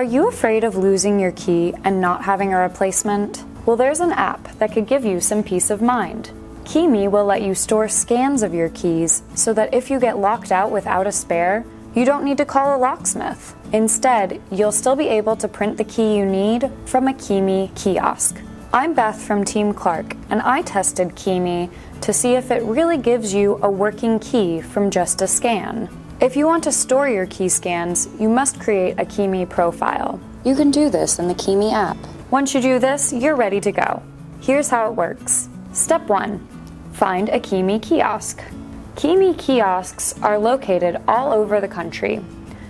Are you afraid of losing your key and not having a replacement? Well, there's an app that could give you some peace of mind. KeyMe will let you store scans of your keys so that if you get locked out without a spare, you don't need to call a locksmith. Instead, you'll still be able to print the key you need from a KeyMe kiosk. I'm Beth from Team Clark, and I tested KeyMe to see if it really gives you a working key from just a scan. If you want to store your key scans, you must create a KeyMe profile. You can do this in the KeyMe app. Once you do this, you're ready to go. Here's how it works. Step 1. Find a KeyMe kiosk. KeyMe kiosks are located all over the country.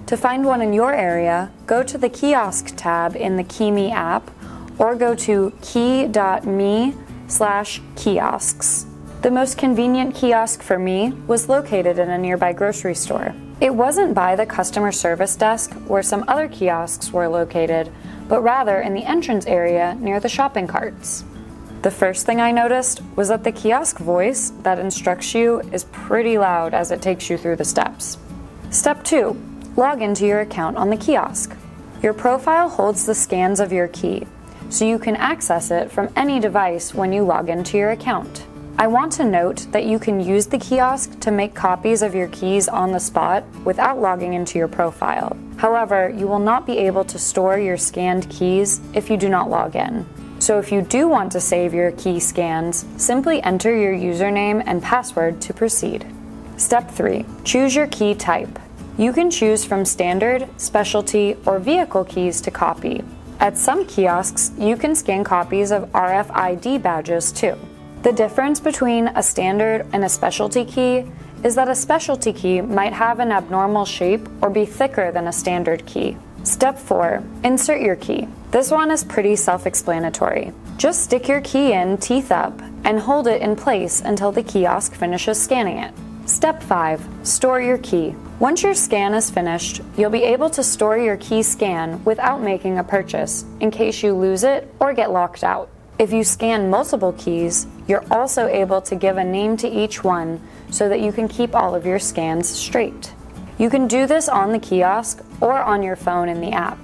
To find one in your area, go to the Kiosk tab in the KeyMe app or go to key.me/kiosks. The most convenient kiosk for me was located in a nearby grocery store. It wasn't by the customer service desk where some other kiosks were located, but rather in the entrance area near the shopping carts. The first thing I noticed was that the kiosk voice that instructs you is pretty loud as it takes you through the steps. Step 2. Log into your account on the kiosk. Your profile holds the scans of your key, so you can access it from any device when you log into your account. I want to note that you can use the kiosk to make copies of your keys on the spot without logging into your profile. However, you will not be able to store your scanned keys if you do not log in. So if you do want to save your key scans, simply enter your username and password to proceed. Step 3. Choose your key type. You can choose from standard, specialty, or vehicle keys to copy. At some kiosks, you can scan copies of RFID badges too. The difference between a standard and a specialty key is that a specialty key might have an abnormal shape or be thicker than a standard key. Step 4. Insert your key. This one is pretty self-explanatory. Just stick your key in teeth up and hold it in place until the kiosk finishes scanning it. Step 5. Store your key. Once your scan is finished, you'll be able to store your key scan without making a purchase in case you lose it or get locked out. If you scan multiple keys, you're also able to give a name to each one so that you can keep all of your scans straight. You can do this on the kiosk or on your phone in the app.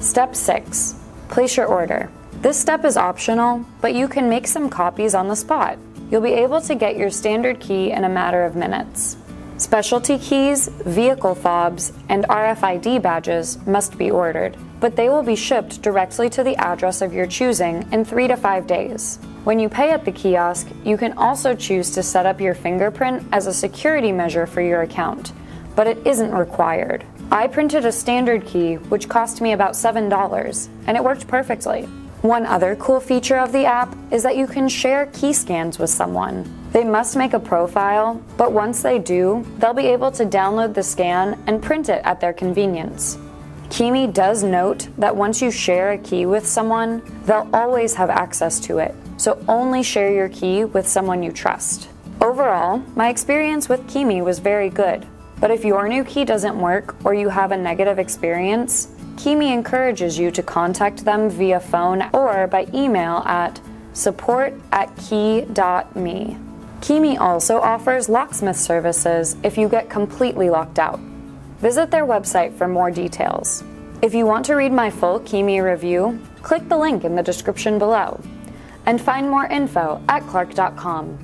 Step 6. Place your order. This step is optional, but you can make some copies on the spot. You'll be able to get your standard key in a matter of minutes. Specialty keys, vehicle fobs, and RFID badges must be ordered, but they will be shipped directly to the address of your choosing in 3 to 5 days. When you pay at the kiosk, you can also choose to set up your fingerprint as a security measure for your account, but it isn't required. I printed a standard key, which cost me about $7, and it worked perfectly. One other cool feature of the app is that you can share key scans with someone. They must make a profile, but once they do, they'll be able to download the scan and print it at their convenience. KeyMe does note that once you share a key with someone, they'll always have access to it, so only share your key with someone you trust. Overall, my experience with KeyMe was very good, but if your new key doesn't work or you have a negative experience, KeyMe encourages you to contact them via phone or by email at support@key.me. KeyMe also offers locksmith services if you get completely locked out. Visit their website for more details. If you want to read my full KeyMe review, click the link in the description below and find more info at clark.com.